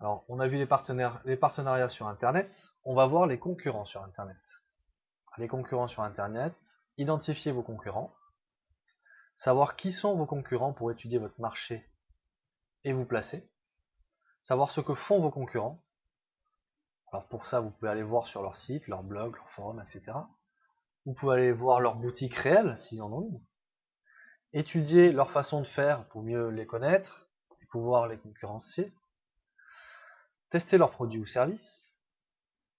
Alors, on a vu les partenariats sur Internet, on va voir les concurrents sur Internet. Les concurrents sur Internet, identifier vos concurrents, savoir qui sont vos concurrents pour étudier votre marché et vous placer, savoir ce que font vos concurrents. Alors pour ça, vous pouvez aller voir sur leur site, leur blog, leur forum, etc. Vous pouvez aller voir leur boutique réelle, s'ils en ont une. Étudier leur façon de faire pour mieux les connaître et pouvoir les concurrencer. Tester leurs produits ou services.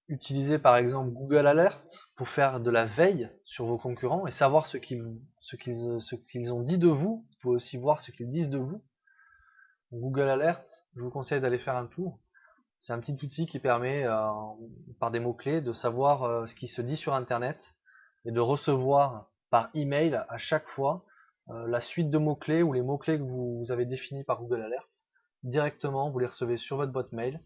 Utiliser par exemple Google Alert pour faire de la veille sur vos concurrents et savoir ce qu'ils ont dit de vous. Vous pouvez aussi voir ce qu'ils disent de vous. Google Alert, je vous conseille d'aller faire un tour. C'est un petit outil qui permet, par des mots-clés, de savoir ce qui se dit sur Internet et de recevoir par email à chaque fois la suite de mots-clés ou les mots-clés que vous avez définis par Google Alert. Directement, vous les recevez sur votre boîte mail.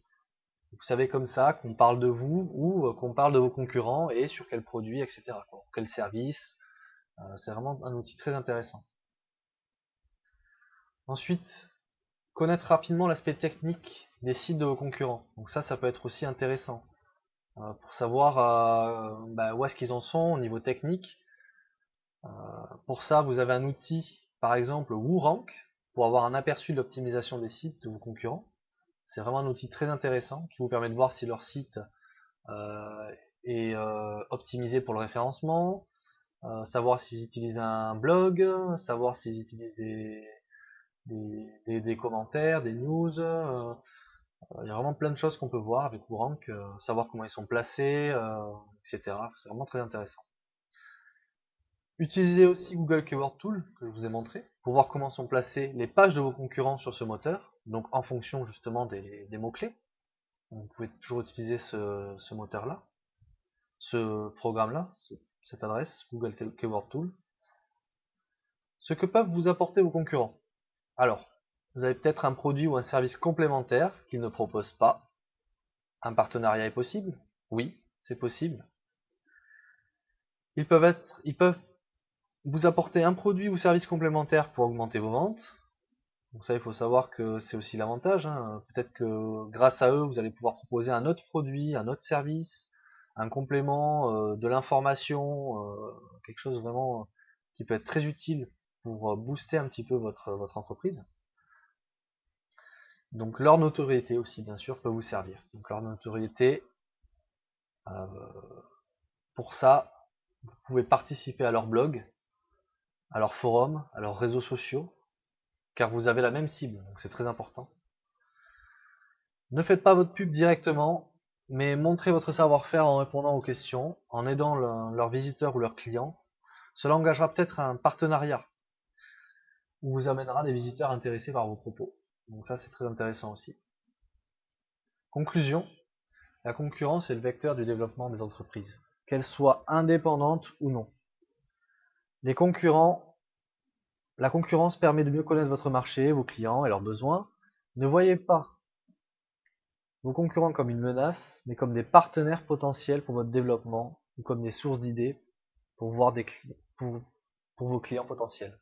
Vous savez comme ça qu'on parle de vous ou qu'on parle de vos concurrents et sur quel produit, etc. Quel service. C'est vraiment un outil très intéressant. Ensuite, connaître rapidement l'aspect technique des sites de vos concurrents. Donc ça peut être aussi intéressant pour savoir où est-ce qu'ils en sont au niveau technique. Pour ça, vous avez un outil, par exemple WooRank, pour avoir un aperçu de l'optimisation des sites de vos concurrents. C'est vraiment un outil très intéressant qui vous permet de voir si leur site est optimisé pour le référencement, savoir s'ils utilisent un blog, savoir s'ils utilisent des commentaires, des news. Il y a vraiment plein de choses qu'on peut voir avec WooRank, savoir comment ils sont placés, etc. C'est vraiment très intéressant. Utilisez aussi Google Keyword Tool, que je vous ai montré, pour voir comment sont placées les pages de vos concurrents sur ce moteur, donc en fonction justement des mots-clés. Vous pouvez toujours utiliser ce moteur-là, ce programme-là, cette adresse, Google Keyword Tool. Ce que peuvent vous apporter vos concurrents. Alors, vous avez peut-être un produit ou un service complémentaire qu'ils ne proposent pas. Un partenariat est possible? Oui, c'est possible. Ils peuvent vous apporter un produit ou service complémentaire pour augmenter vos ventes. Donc ça, il faut savoir que c'est aussi l'avantage. Peut-être que grâce à eux, vous allez pouvoir proposer un autre produit, un autre service, un complément, de l'information, quelque chose vraiment qui peut être très utile pour booster un petit peu votre entreprise. Donc leur notoriété aussi, bien sûr, peut vous servir. Donc leur notoriété, pour ça, vous pouvez participer à leur blog, à leur forum, à leurs réseaux sociaux, car vous avez la même cible, donc c'est très important. Ne faites pas votre pub directement, mais montrez votre savoir-faire en répondant aux questions, en aidant leurs visiteurs ou leurs clients. Cela engagera peut-être un partenariat, ou vous amènera des visiteurs intéressés par vos propos. Donc ça, c'est très intéressant aussi. Conclusion, la concurrence est le vecteur du développement des entreprises, qu'elles soient indépendantes ou non. La concurrence permet de mieux connaître votre marché, vos clients et leurs besoins. Ne voyez pas vos concurrents comme une menace, mais comme des partenaires potentiels pour votre développement ou comme des sources d'idées pour vos clients potentiels.